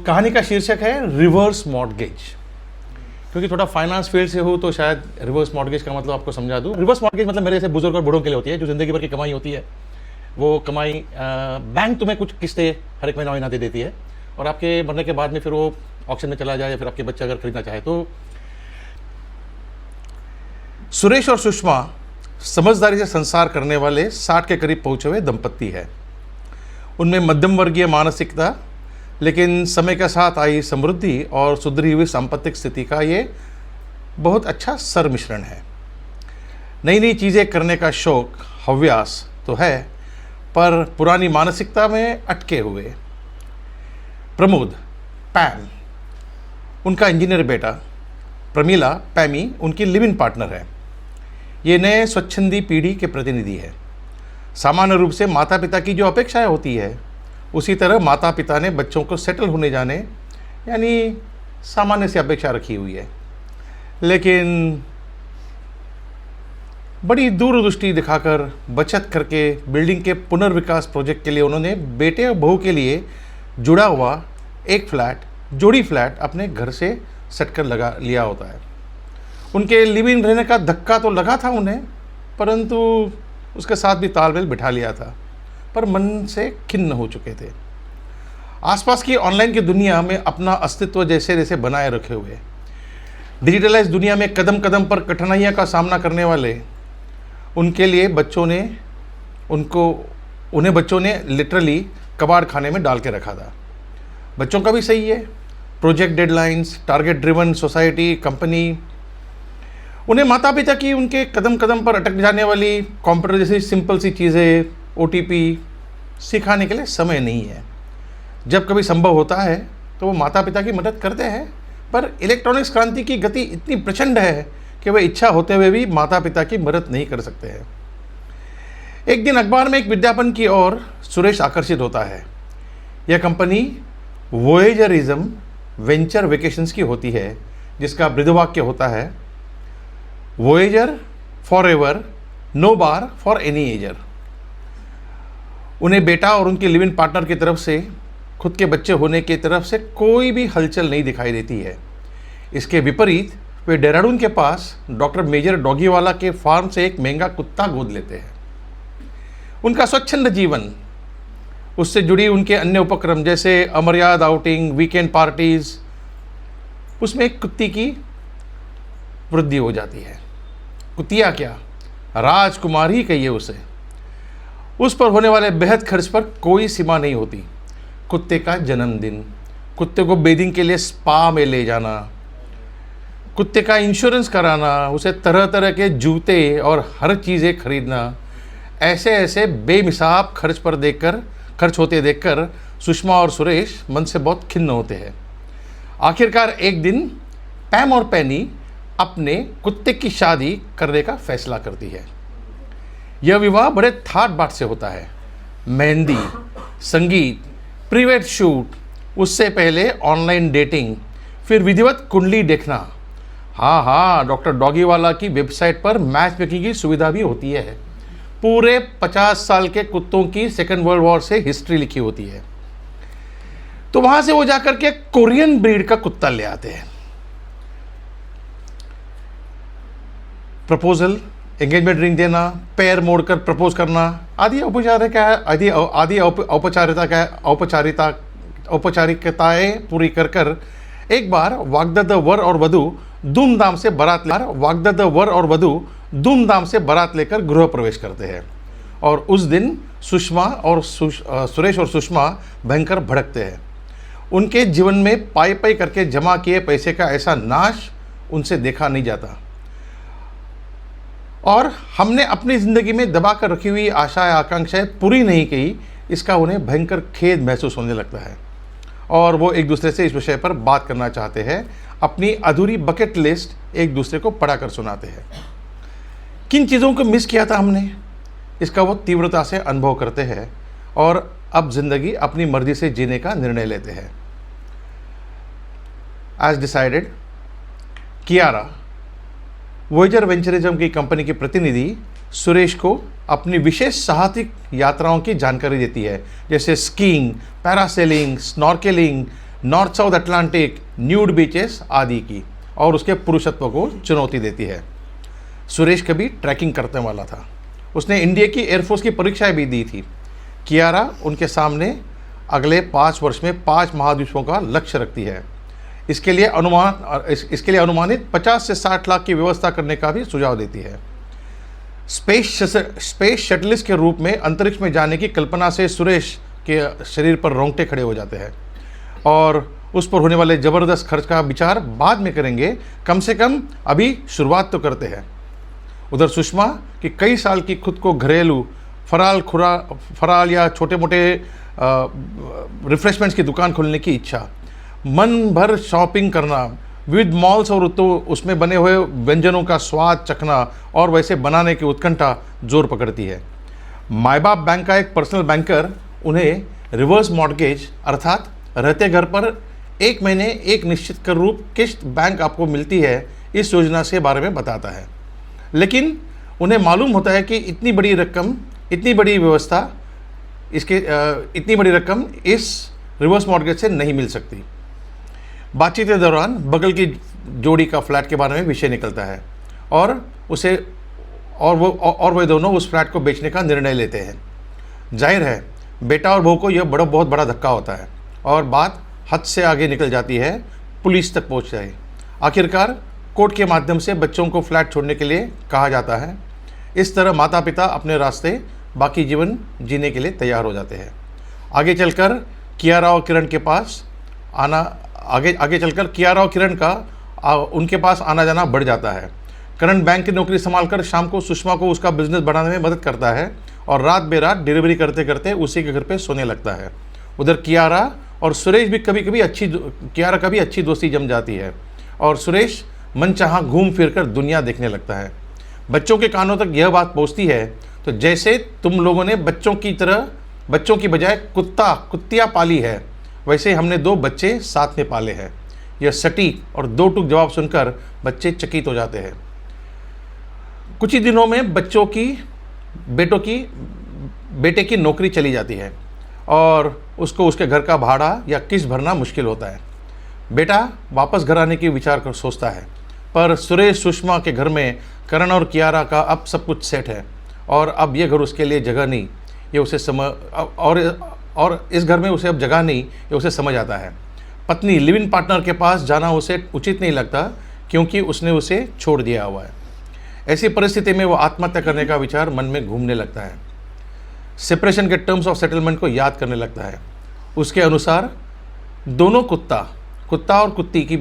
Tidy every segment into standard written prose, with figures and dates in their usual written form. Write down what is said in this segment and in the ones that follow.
कहानी का शीर्षक है रिवर्स मॉर्टगेज। क्योंकि थोड़ा फाइनेंस फील्ड से हो तो शायद रिवर्स मॉर्टगेज का मतलब आपको समझा दूं। रिवर्स मॉर्टगेज मतलब मेरे जैसे बुजुर्ग और बूढ़ों के लिए होती है, जो जिंदगी भर की कमाई होती है। वो कमाई बैंक तुम्हें कुछ किस्तें हर एक महीना दे देती है और आपके मरने के बाद में फिर वो ऑक्शन में चला जाए या फिर आपके बच्चे अगर खरीदना चाहे तो। सुरेश और सुषमा समझदारी से संसार करने वाले 60 के करीब पहुंचे हुए दंपत्ति है। उनमें मध्यम वर्गीय मानसिकता, लेकिन समय के साथ आई समृद्धि और सुधरी हुई सांपत्तिक स्थिति का ये बहुत अच्छा सरमिश्रण है। नई नई चीज़ें करने का शौक, हव्यास तो है, पर पुरानी मानसिकता में अटके हुए। प्रमोद, पैम, उनका इंजीनियर बेटा, प्रमीला, पैमी उनकी लिव इन पार्टनर है। ये नए स्वच्छंदी पीढ़ी के प्रतिनिधि है। सामान्य रूप से माता पिता की जो अपेक्षाएं होती है, उसी तरह माता पिता ने बच्चों को सेटल होने जाने यानी सामान्य से अपेक्षा रखी हुई है। लेकिन बड़ी दूरदृष्टि दिखाकर बचत करके बिल्डिंग के पुनर्विकास प्रोजेक्ट के लिए उन्होंने बेटे और बहू के लिए जुड़ा हुआ एक जोड़ी फ्लैट अपने घर से सेट कर लगा लिया होता है। उनके लिव इन रहने का धक्का तो लगा था उन्हें, परंतु उसके साथ भी तालमेल बिठा लिया था, पर मन से खिन्न हो चुके थे। आसपास की ऑनलाइन की दुनिया में अपना अस्तित्व जैसे जैसे बनाए रखे हुए, डिजिटलाइज दुनिया में कदम कदम पर कठिनाइयों का सामना करने वाले उनके लिए उन्हें बच्चों ने लिटरली कबाड़ खाने में डाल के रखा था। बच्चों का भी सही है, project deadlines, target driven society, company, उन्हें माता पिता की उनके कदम कदम पर अटक जाने वाली कंप्यूटर जैसी सिंपल सी चीज़ें, OTP सिखाने के लिए समय नहीं है। जब कभी संभव होता है तो वो माता पिता की मदद करते हैं, पर इलेक्ट्रॉनिक्स क्रांति की गति इतनी प्रचंड है कि वे इच्छा होते हुए भी माता पिता की मदद नहीं कर सकते हैं। एक दिन अखबार में एक विज्ञापन की ओर सुरेश आकर्षित होता है। यह कंपनी वोएजरिज्म वेंचर वेकेशंस की होती है, जिसका बृहदवाक्य होता है, voyager forever, no bar for any ager. उन्हें बेटा और उनके लिव इन पार्टनर की तरफ से, खुद के बच्चे होने की तरफ से कोई भी हलचल नहीं दिखाई देती है। इसके विपरीत वे देहरादून के पास डॉक्टर मेजर डॉगीवाला के फार्म से एक महंगा कुत्ता गोद लेते हैं। उनका स्वच्छंद जीवन, उससे जुड़ी उनके अन्य उपक्रम जैसे अमर्याद आउटिंग, वीकेंड पार्टीज, उसमें एक कुत्ती की वृद्धि हो जाती है। कुतिया क्या, राजकुमारी कहिए उसे। उस पर होने वाले बेहद खर्च पर कोई सीमा नहीं होती। कुत्ते का जन्मदिन, कुत्ते को बेदिंग के लिए स्पा में ले जाना, कुत्ते का इंश्योरेंस कराना, उसे तरह तरह के जूते और हर चीज़ें खरीदना, ऐसे ऐसे बेमिसाब खर्च होते देखकर सुषमा और सुरेश मन से बहुत खिन्न होते हैं। आखिरकार एक दिन पैम और पैनी अपने कुत्ते की शादी करने का फैसला करती है। यह विवाह बड़े ठाट बाट से होता है। मेहंदी, संगीत, प्रीवेड शूट, उससे पहले ऑनलाइन डेटिंग, फिर विधिवत कुंडली देखना। हाँ, डॉक्टर डॉगीवाला की वेबसाइट पर मैच मेकिंग की सुविधा भी होती है। पूरे 50 साल के कुत्तों की सेकेंड वर्ल्ड वॉर से हिस्ट्री लिखी होती है। तो वहां से वो जाकर के कोरियन ब्रीड का कुत्ता ले आते हैं। प्रपोजल, एंगेजमेंट रिंग देना, पैर मोड़कर प्रपोज करना आदि औपचारिकताएं पूरी कर एक बार वाग्दत्त वर और वधू धूमधाम से बारात लेकर गृह प्रवेश करते हैं। और उस दिन सुरेश और सुषमा भयंकर भड़कते हैं। उनके जीवन में पाई पाई करके जमा किए पैसे का ऐसा नाश उनसे देखा नहीं जाता, और हमने अपनी ज़िंदगी में दबा कर रखी हुई आशाएं आकांक्षाएं पूरी नहीं की, इसका उन्हें भयंकर खेद महसूस होने लगता है। और वो एक दूसरे से इस विषय पर बात करना चाहते हैं। अपनी अधूरी बकेट लिस्ट एक दूसरे को पढ़ाकर सुनाते हैं। किन चीज़ों को मिस किया था हमने, इसका वो तीव्रता से अनुभव करते हैं और अब ज़िंदगी अपनी मर्जी से जीने का निर्णय लेते हैं। एज डिसाइडेड, कियारा, वोएजर वेंचरिज्म की कंपनी की प्रतिनिधि, सुरेश को अपनी विशेष साहसिक यात्राओं की जानकारी देती है, जैसे skiing, parasailing, snorkelling, north south Atlantic, nude beaches आदि की, और उसके पुरुषत्व को चुनौती देती है। सुरेश कभी ट्रैकिंग करने वाला था। उसने इंडिया की एयरफोर्स की परीक्षाएं भी दी थी। कियारा उनके सामने अगले 5 वर्ष में 5 महाद्वीपों का लक्ष्य रखती है। इसके लिए अनुमानित 50 से 60 लाख की व्यवस्था करने का भी सुझाव देती है। स्पेस शटलिस्ट के रूप में अंतरिक्ष में जाने की कल्पना से सुरेश के शरीर पर रोंगटे खड़े हो जाते हैं, और उस पर होने वाले ज़बरदस्त खर्च का विचार बाद में करेंगे, कम से कम अभी शुरुआत तो करते हैं। उधर सुषमा की कई साल की खुद को घरेलू फराल या छोटे मोटे रिफ्रेशमेंट्स की दुकान खोलने की इच्छा, मन भर शॉपिंग करना, विविध मॉल्स और तो उसमें बने हुए व्यंजनों का स्वाद चखना और वैसे बनाने की उत्कंठा जोर पकड़ती है। माई बाप बैंक का एक पर्सनल बैंकर उन्हें रिवर्स मॉर्गेज अर्थात रहते घर पर 1 महीने एक निश्चित कर रूप किस्त बैंक आपको मिलती है, इस योजना से बारे में बताता है। लेकिन उन्हें मालूम होता है कि इतनी बड़ी रकम इस रिवर्स मॉर्गेज से नहीं मिल सकती। बातचीत के दौरान बगल की जोड़ी का फ्लैट के बारे में विषय निकलता है, और वे दोनों उस फ्लैट को बेचने का निर्णय लेते हैं। जाहिर है बेटा और बहू को यह बहुत बड़ा धक्का होता है, और बात हद से आगे निकल जाती है, पुलिस तक पहुंच जाए। आखिरकार कोर्ट के माध्यम से बच्चों को फ्लैट छोड़ने के लिए कहा जाता है। इस तरह माता पिता अपने रास्ते बाकी जीवन जीने के लिए तैयार हो जाते हैं। आगे चलकर कियारा और किरण का उनके पास आना जाना बढ़ जाता है। करण बैंक की नौकरी संभालकर शाम को सुषमा को उसका बिजनेस बढ़ाने में मदद करता है, और रात बेरात डिलीवरी करते करते उसी के घर पे सोने लगता है। उधर कियारा और सुरेश भी कियारा का भी अच्छी दोस्ती जम जाती है, और सुरेश मनचाहा घूम फिर कर दुनिया देखने लगता है। बच्चों के कानों तक यह बात पहुंचती है तो जैसे तुम लोगों ने बच्चों की बजाय कुत्तियाँ पाली है, वैसे हमने 2 बच्चे साथ में पाले हैं। यह सटीक और 2 टूक जवाब सुनकर बच्चे चकित हो जाते हैं। कुछ ही दिनों में बेटे की नौकरी चली जाती है, और उसको उसके घर का भाड़ा या किस्त भरना मुश्किल होता है। बेटा वापस घर आने की विचार कर सोचता है, पर सुरेश सुषमा के घर में करण और कियारा का अब सब कुछ सेट है, और अब ये घर उसके लिए जगह नहीं, ये उसे और इस घर में उसे अब जगह नहीं, ये उसे समझ आता है। पत्नी लिव इन पार्टनर के पास जाना उसे उचित नहीं लगता, क्योंकि उसने उसे छोड़ दिया हुआ है। ऐसी परिस्थिति में वो आत्महत्या करने का विचार मन में घूमने लगता है। सेपरेशन के टर्म्स ऑफ सेटलमेंट को याद करने लगता है। उसके अनुसार दोनों कुत्ता और कुत्ती की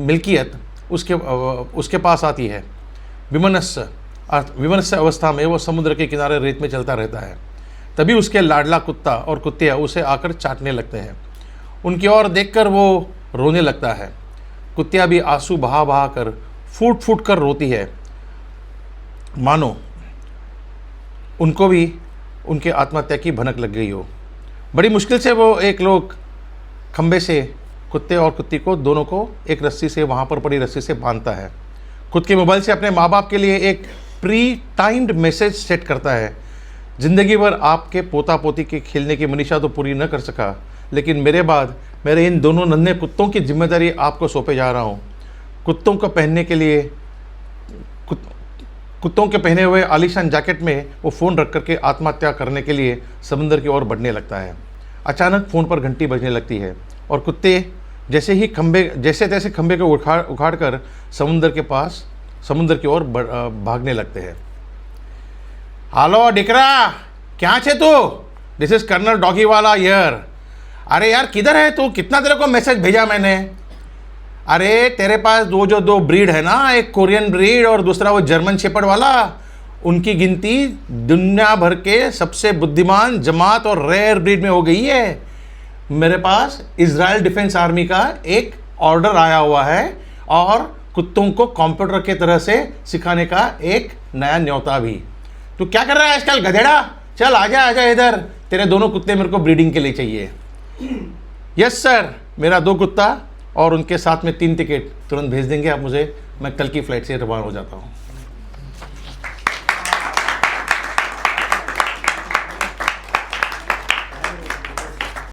मिल्कियत उसके पास आती है। विमनस्य अवस्था में वो समुद्र के किनारे रेत में चलता रहता है। तभी उसके लाडला कुत्ता और कुत्तियाँ उसे आकर चाटने लगते हैं। उनकी ओर देखकर वो रोने लगता है। कुत्तियाँ भी आंसू बहा कर फूट कर रोती है, मानो उनको भी उनके आत्महत्या की भनक लग गई हो। बड़ी मुश्किल से वो एक लोग खंबे से कुत्ते और कुत्ती को दोनों को एक रस्सी से, वहाँ पर पड़ी रस्सी से बांधता है। खुद के मोबाइल से अपने माँ बाप के लिए एक प्री टाइम्ड मैसेज सेट करता है। ज़िंदगी भर आपके पोता पोती के खेलने की मनीषा तो पूरी न कर सका, लेकिन मेरे बाद मेरे इन दोनों नन्हे कुत्तों की जिम्मेदारी आपको सौंपे जा रहा हूँ। कुत्तों के पहने हुए आलीशान जैकेट में वो फ़ोन रख करके आत्महत्या करने के लिए समुद्र की ओर बढ़ने लगता है। अचानक फ़ोन पर घंटी बजने लगती है, और कुत्ते जैसे तैसे खंबे को उखाड़ कर समुद्र की ओर भागने लगते हैं। हेलो डिकरा, क्या छे तू? दिस इज कर्नल डॉगी वाला हियर। अरे यार किधर है तू? कितना तेरे को मैसेज भेजा मैंने। अरे तेरे पास दो ब्रीड है ना, एक कोरियन ब्रीड और दूसरा वो जर्मन शेपर्ड वाला। उनकी गिनती दुनिया भर के सबसे बुद्धिमान जमात और रेयर ब्रीड में हो गई है। मेरे पास इजराइल डिफेंस आर्मी का एक ऑर्डर आया हुआ है, और कुत्तों को कंप्यूटर के तरह से सिखाने का एक नया न्योता भी। तू क्या कर रहा है आजकल गधेड़ा? चल आजा इधर, तेरे दोनों कुत्ते मेरे को ब्रीडिंग के लिए चाहिए। यस सर, मेरा 2 कुत्ता और उनके साथ में 3 टिकट तुरंत भेज देंगे आप मुझे? मैं कल की फ़्लाइट से रवाना हो जाता हूँ।